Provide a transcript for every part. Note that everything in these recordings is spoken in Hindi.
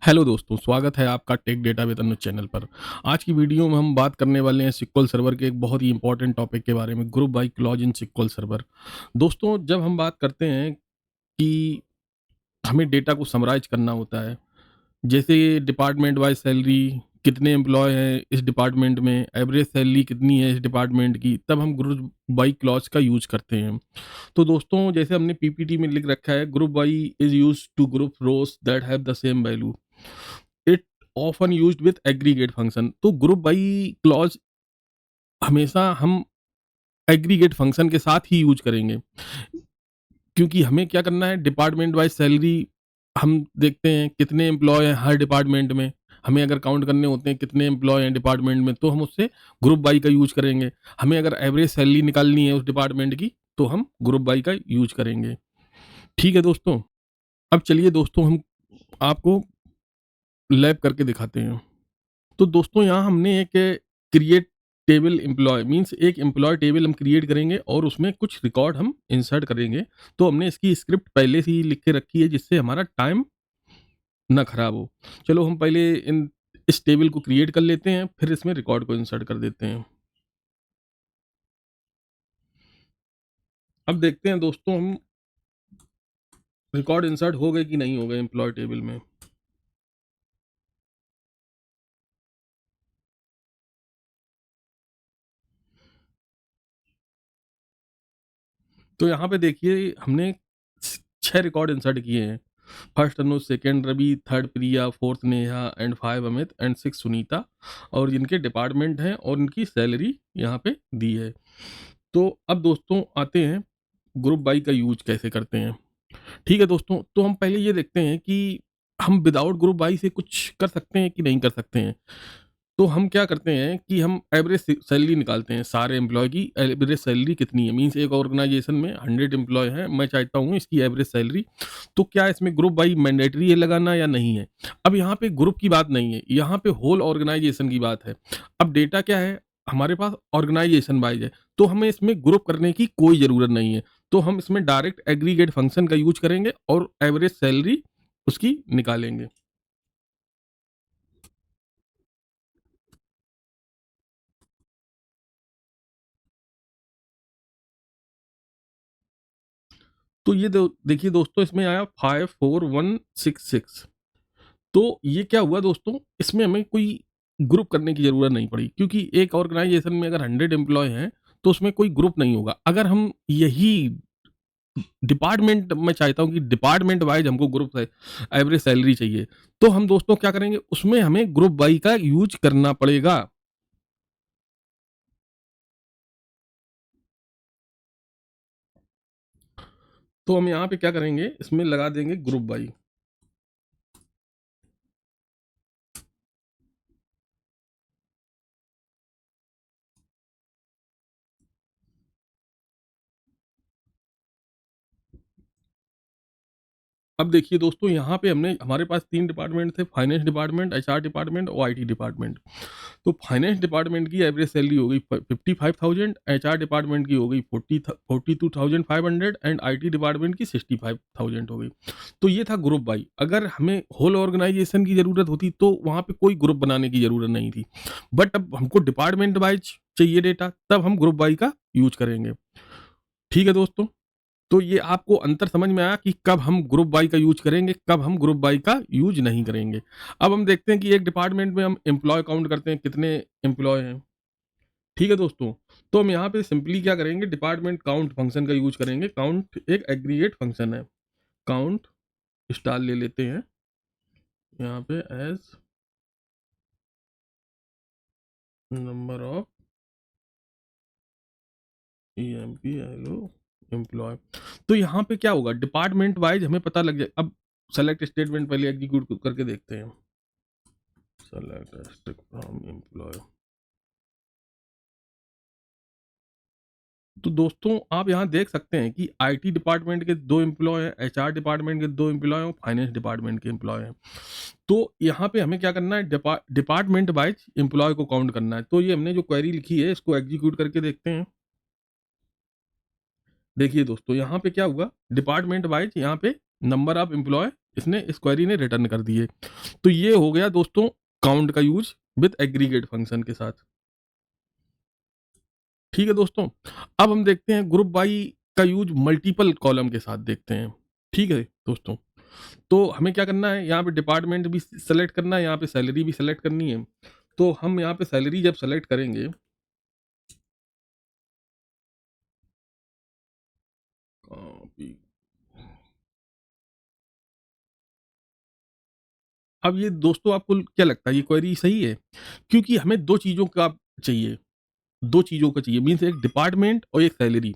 हेलो दोस्तों, स्वागत है आपका tech data with Anuj channel पर। आज की वीडियो में हम बात करने वाले हैं सिक्वल सर्वर के एक बहुत ही इंपॉर्टेंट टॉपिक के बारे में, group by clause in sequel server. दोस्तों, जब हम बात करते हैं कि हमें डेटा को समराइज करना होता है, जैसे डिपार्टमेंट वाइज सैलरी, कितने एम्प्लॉय हैं इस डिपार्टमेंट में, एवरेज सैलरी कितनी है इस डिपार्टमेंट की, तब हम ग्रुप बाय क्लॉज का यूज करते हैं। तो दोस्तों, जैसे हमने पीपीटी में लिख रखा है, group by is used to group rows that have the same value. It often used with aggregate function. तो ग्रुप बाई क्लॉज हमेशा हम एग्रीगेट फंक्शन के साथ ही यूज करेंगे, क्योंकि हमें क्या करना है, डिपार्टमेंट वाइज सैलरी हम देखते हैं कितने एम्प्लॉय हैं हर डिपार्टमेंट में। हमें अगर काउंट करने होते हैं कितने एम्प्लॉय हैं डिपार्टमेंट में, तो हम उससे ग्रुप बाई का यूज करेंगे। हमें अगर एवरेज सैलरी निकालनी है उस डिपार्टमेंट की, तो हम ग्रुप बाई का यूज करेंगे। ठीक है दोस्तों। अब चलिए दोस्तों, हम आपको लैब करके दिखाते हैं। तो दोस्तों, यहाँ हमने एक क्रिएट टेबल एम्प्लॉय मीन्स एक एम्प्लॉय टेबल हम क्रिएट करेंगे और उसमें कुछ रिकॉर्ड हम इंसर्ट करेंगे। तो हमने इसकी स्क्रिप्ट पहले से ही लिख के रखी है, जिससे हमारा टाइम ना खराब हो। चलो हम पहले इस टेबल को क्रिएट कर लेते हैं, फिर इसमें रिकॉर्ड को इंसर्ट कर देते हैं। अब देखते हैं दोस्तों, हम रिकॉर्ड इंसर्ट हो गए कि नहीं हो गए एम्प्लॉय टेबल में। तो यहाँ पे देखिए, हमने 6 रिकॉर्ड इंसर्ट किए हैं। First Anuj, second Ravi, third Priya, fourth Neha and 5 Amit and 6 Sunita, और जिनके डिपार्टमेंट हैं और उनकी सैलरी यहाँ पे दी है। तो अब दोस्तों आते हैं ग्रुप बाई का यूज कैसे करते हैं। ठीक है दोस्तों, तो हम पहले ये देखते हैं कि हम विदाउट ग्रुप बाई से कुछ कर सकते हैं कि नहीं कर सकते हैं। तो हम क्या करते हैं कि हम एवरेज सैलरी निकालते हैं, सारे एम्प्लॉय की एवरेज सैलरी कितनी है। मीन्स एक ऑर्गेनाइजेशन में 100 एम्प्लॉय हैं, मैं चाहता हूँ इसकी एवरेज सैलरी। तो क्या इसमें ग्रुप बाई मैंडेटरी है लगाना या नहीं है। अब यहाँ पे ग्रुप की बात नहीं है, यहाँ पे होल ऑर्गेनाइजेशन की बात है। अब डेटा क्या है, हमारे पास ऑर्गेनाइजेशन वाइज है, तो हमें इसमें ग्रुप करने की कोई ज़रूरत नहीं है। तो हम इसमें डायरेक्ट एग्रीगेट फंक्शन का यूज करेंगे और एवरेज सैलरी उसकी निकालेंगे। तो ये देखिए दोस्तों, इसमें आया 54166। तो ये क्या हुआ दोस्तों, इसमें हमें कोई ग्रुप करने की ज़रूरत नहीं पड़ी, क्योंकि एक ऑर्गेनाइजेशन में अगर 100 एम्प्लॉय हैं, तो उसमें कोई ग्रुप नहीं होगा। अगर हम यही डिपार्टमेंट, मैं चाहता हूँ कि डिपार्टमेंट वाइज हमको ग्रुप है, एवरेज सैलरी चाहिए, तो हम दोस्तों क्या करेंगे, उसमें हमें ग्रुप बाई का यूज करना पड़ेगा। तो हम यहाँ पे क्या करेंगे, इसमें लगा देंगे ग्रुप बाई। अब देखिए दोस्तों, यहाँ पे हमने, हमारे पास 3 डिपार्टमेंट थे, फाइनेंस डिपार्टमेंट, एचआर डिपार्टमेंट और आईटी डिपार्टमेंट। तो फाइनेंस डिपार्टमेंट की एवरेज सैलरी हो गई 55,000, एचआर डिपार्टमेंट की हो गई 42,500 एंड आईटी डिपार्टमेंट की 65,000 हो गई। तो ये था ग्रुप बाई। अगर हमें होल ऑर्गेनाइजेशन की ज़रूरत होती, तो वहाँ पे कोई ग्रुप बनाने की ज़रूरत नहीं थी। बट अब हमको डिपार्टमेंट वाइज चाहिए डेटा, तब हम ग्रुप बाई का यूज करेंगे। ठीक है दोस्तों। तो ये आपको अंतर समझ में आया कि कब हम ग्रुप बाई का यूज करेंगे, कब हम ग्रुप बाई का यूज नहीं करेंगे। अब हम देखते हैं कि एक डिपार्टमेंट में हम एम्प्लॉय काउंट करते हैं, कितने एम्प्लॉय हैं। ठीक है दोस्तों। तो हम यहाँ पे सिंपली क्या करेंगे, डिपार्टमेंट काउंट फंक्शन का यूज करेंगे। काउंट एक एग्रीगेट फंक्शन है। काउंट स्टार ले लेते हैं यहाँ पे as number of EMPLO employee. तो यहाँ पे क्या होगा, डिपार्टमेंट वाइज हमें पता लग जाए। अब सेलेक्ट स्टेटमेंट पहले एग्जीक्यूट करके देखते हैं। Select from employ. तो दोस्तों, आप यहाँ देख सकते हैं कि आईटी डिपार्टमेंट के 2 एम्प्लॉय हैं, एचआर डिपार्टमेंट के 2 एम्प्लॉय हैं और फाइनेंस डिपार्टमेंट के एम्प्लॉय हैं। तो यहाँ पे हमें क्या करना है, डिपार्टमेंट वाइज एम्प्लॉय को काउंट करना है। तो ये हमने जो क्वेरी लिखी है, इसको एग्जीक्यूट करके देखते हैं। देखिए दोस्तों, यहाँ पे क्या हुआ, डिपार्टमेंट वाइज यहाँ पे नंबर ऑफ एम्प्लॉय इसने इस क्वेरी ने रिटर्न कर दिए। तो ये हो गया दोस्तों काउंट का यूज विद एग्रीगेट फंक्शन के साथ। ठीक है दोस्तों, अब हम देखते हैं ग्रुप बाई का यूज मल्टीपल कॉलम के साथ देखते हैं। ठीक है दोस्तों, तो हमें क्या करना है, यहाँ पे डिपार्टमेंट भी सेलेक्ट करना है, यहाँ पे सैलरी भी सेलेक्ट करनी है। तो हम यहाँ पे सैलरी जब सेलेक्ट करेंगे, कॉपी, अब ये दोस्तों आपको क्या लगता है ये क्वेरी सही है? क्योंकि हमें दो चीजों का चाहिए, दो चीजों का चाहिए, मीन्स एक डिपार्टमेंट और एक सैलरी।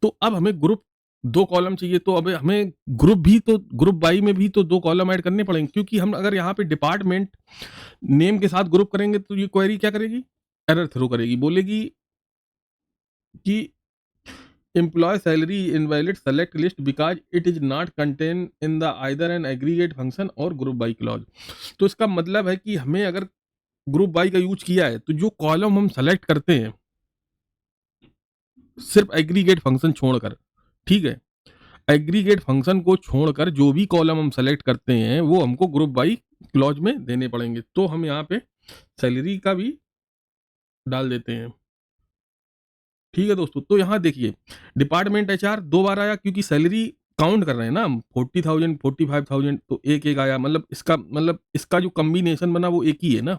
तो अब हमें ग्रुप दो कॉलम चाहिए, तो अब हमें ग्रुप भी तो ग्रुप बाई में भी तो दो कॉलम ऐड करने पड़ेंगे, क्योंकि हम अगर यहाँ पे डिपार्टमेंट नेम के साथ ग्रुप करेंगे तो ये क्वेरी क्या करेगी, एरर थ्रो करेगी, बोलेगी कि employee salary invalid select list because it is not contain in the either an aggregate function और ग्रुप बाई क्लॉज। तो इसका मतलब है कि हमें अगर ग्रुप बाई का यूज किया है तो जो कॉलम हम सेलेक्ट करते हैं सिर्फ एग्रीगेट फंक्शन छोड़कर, ठीक है, एग्रीगेट फंक्शन को छोड़कर जो भी कॉलम हम सेलेक्ट करते हैं वो हमको ग्रुप बाई क्लॉज में देने पड़ेंगे। तो हम यहाँ पे सैलरी का भी डाल देते हैं। ठीक है दोस्तों, तो यहाँ देखिए डिपार्टमेंट एचआर दो बार आया क्योंकि सैलरी काउंट कर रहे हैं ना हम, 40,000 45,000, तो एक एक आया, मतलब इसका जो कम्बिनेशन बना वो एक ही है ना।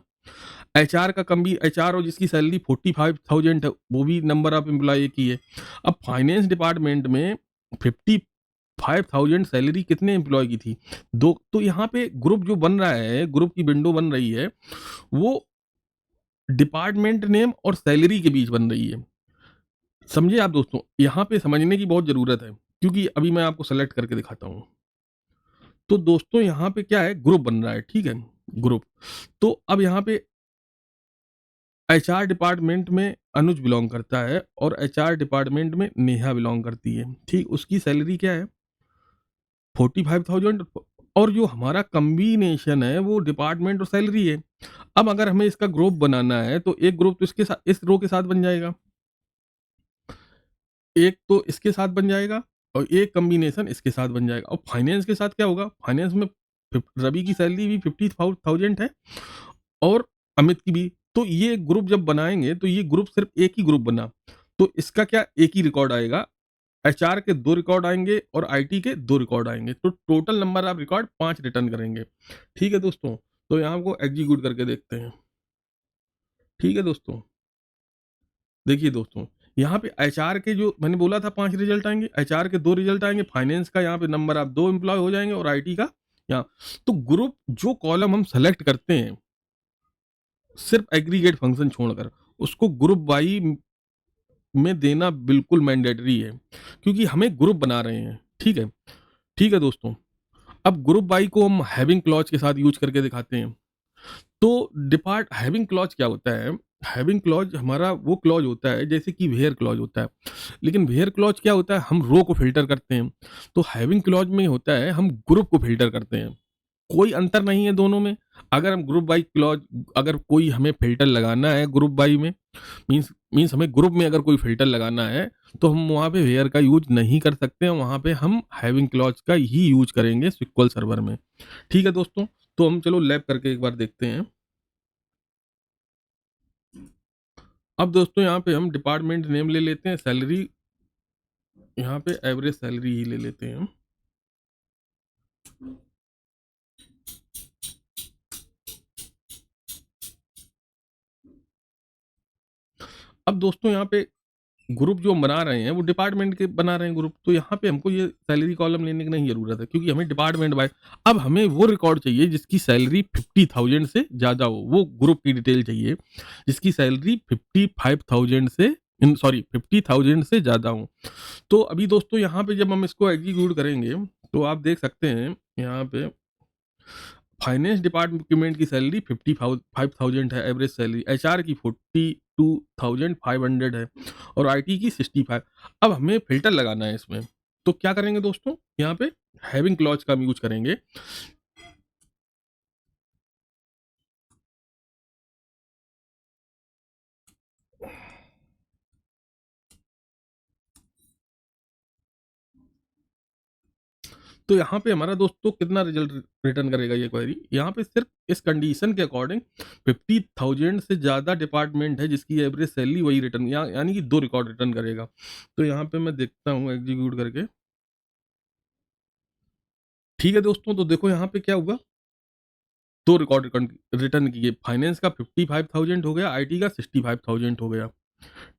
एचआर का कम्बी एचआर और जिसकी सैलरी 45,000 है वो भी नंबर ऑफ एम्प्लॉय एक ही है। अब फाइनेंस डिपार्टमेंट में 55,000 सैलरी कितने एम्प्लॉय की थी, दो। तो यहाँ पे ग्रुप जो बन रहा है, ग्रुप की विंडो बन रही है, वो डिपार्टमेंट नेम और सैलरी के बीच बन रही है। समझे आप दोस्तों, यहाँ पे समझने की बहुत जरूरत है, क्योंकि अभी मैं आपको सेलेक्ट करके दिखाता हूँ। तो दोस्तों यहाँ पे क्या है, ग्रुप बन रहा है, ठीक है, ग्रुप। तो अब यहाँ पे एचआर डिपार्टमेंट में अनुज बिलोंग करता है और एचआर डिपार्टमेंट में नेहा बिलोंग करती है, ठीक। उसकी सैलरी क्या है, 45,000, और जो हमारा कम्बिनेशन है वो डिपार्टमेंट और सैलरी है। अब अगर हमें इसका ग्रुप बनाना है तो एक ग्रुप तो इसके साथ, इस रो के साथ बन जाएगा, एक तो इसके साथ बन जाएगा, और एक कॉम्बिनेशन इसके साथ बन जाएगा। और फाइनेंस के साथ क्या होगा, फाइनेंस में रवि की सैलरी भी 50,000 है और अमित की भी। तो ये ग्रुप जब बनाएंगे तो ये ग्रुप सिर्फ एक ही ग्रुप बना, तो इसका क्या एक ही रिकॉर्ड आएगा, एचआर के दो रिकॉर्ड आएंगे और आईटी के दो रिकॉर्ड आएंगे, तो total number of record 5 return करेंगे। ठीक है दोस्तों, तो यहाँ को एग्जीक्यूट करके देखते हैं। ठीक है दोस्तों, देखिए दोस्तों, यहाँ पे एचआर के जो मैंने बोला था 5 रिजल्ट आएंगे, एचआर के 2 रिजल्ट आएंगे, फाइनेंस का यहाँ पे नंबर आप 2 एम्प्लॉय हो जाएंगे और आईटी का यहाँ। तो ग्रुप जो कॉलम हम सेलेक्ट करते हैं सिर्फ एग्रीगेट फंक्शन छोड़कर, उसको ग्रुप वाई में देना बिल्कुल मैंडेटरी है, क्योंकि हमें ग्रुप बना रहे हैं। ठीक है, ठीक है दोस्तों, अब ग्रुप बाई को हम हैविंग क्लॉज के साथ यूज करके दिखाते हैं। तो डिपार्ट हैविंग क्लॉज क्या होता है, हैविंग क्लॉज हमारा वो क्लॉज होता है जैसे कि वेयर क्लॉज होता है, लेकिन वेयर क्लॉज क्या होता है, हम रो को फिल्टर करते हैं। तो हैविंग क्लॉज में होता है हम ग्रुप को फिल्टर करते हैं, कोई अंतर नहीं है दोनों में। अगर हम ग्रुप बाई क्लॉज, अगर कोई हमें फिल्टर लगाना है ग्रुप बाई में, मीन्स मीन्स हमें ग्रुप में अगर कोई फिल्टर लगाना है तो हम वहाँ पे वेयर का यूज नहीं कर सकते हैं, वहाँ पे हम हैविंग क्लॉज का ही यूज करेंगे SQL सर्वर में। ठीक है दोस्तों, तो हम चलो लैब करके एक बार देखते हैं। अब दोस्तों यहाँ पे हम डिपार्टमेंट नेम ले लेते हैं, सैलरी यहाँ पे एवरेज सैलरी ही ले लेते हैं। अब दोस्तों यहाँ पे ग्रुप जो हम बना रहे हैं वो डिपार्टमेंट के बना रहे हैं ग्रुप, तो यहाँ पे हमको ये सैलरी कॉलम लेने की नहीं जरूरत है, क्योंकि हमें डिपार्टमेंट बाय, अब हमें वो रिकॉर्ड चाहिए जिसकी सैलरी 50,000 से ज्यादा हो, वो ग्रुप की डिटेल चाहिए जिसकी सैलरी 55,000 से, सॉरी 50,000 से ज्यादा हो। तो अभी दोस्तों यहाँ पे जब हम इसको एग्जीक्यूट करेंगे तो आप देख सकते हैं यहाँ पे फाइनेंस डिपार्टमेंट की सैलरी 55,000 है एवरेज सैलरी, एचआर की 42,500 है और आईटी की 65। अब हमें फिल्टर लगाना है इसमें, तो क्या करेंगे दोस्तों, यहाँ पे हैविंग क्लॉज का हम यूज करेंगे। तो यहाँ पे हमारा दोस्तों कितना रिजल्ट रिटर्न करेगा ये क्वेरी, यहाँ पे सिर्फ इस कंडीशन के अकॉर्डिंग 50,000 से ज़्यादा डिपार्टमेंट है जिसकी एवरेज सैलरी वही रिटर्न यानी कि 2 रिकॉर्ड रिटर्न करेगा। तो यहाँ पे मैं देखता हूँ एग्जीक्यूट करके। ठीक है दोस्तों, तो देखो यहाँ पे क्या हुआ, 2 रिकॉर्ड रिटर्न किए। फाइनेंस का 55,000 हो गया, आईटी का 65,000 हो गया।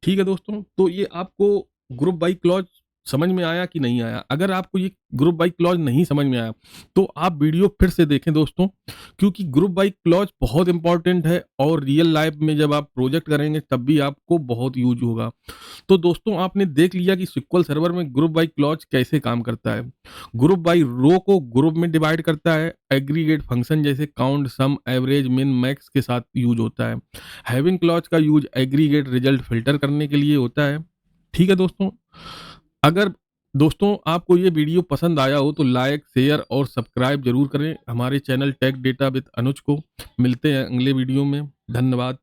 ठीक है दोस्तों, तो ये आपको ग्रुप बाई क्लॉज समझ में आया कि नहीं आया? अगर आपको ये ग्रुप बाई क्लॉज नहीं समझ में आया तो आप वीडियो फिर से देखें दोस्तों, क्योंकि ग्रुप बाई क्लॉज बहुत इंपॉर्टेंट है और रियल लाइफ में जब आप प्रोजेक्ट करेंगे तब भी आपको बहुत यूज होगा। तो दोस्तों आपने देख लिया कि SQL सर्वर में ग्रुप बाई क्लॉज कैसे काम करता है। ग्रुप बाई रो को ग्रुप में डिवाइड करता है, एग्रीगेट फंक्शन जैसे काउंट, सम, एवरेज, मिन, मैक्स के साथ यूज होता है। हैविंग क्लॉज का यूज एग्रीगेट रिजल्ट फिल्टर करने के लिए होता है। ठीक है दोस्तों, अगर दोस्तों आपको ये वीडियो पसंद आया हो तो लाइक, शेयर और सब्सक्राइब जरूर करें हमारे चैनल टेक डेटा विद अनुज को। मिलते हैं अगले वीडियो में। धन्यवाद।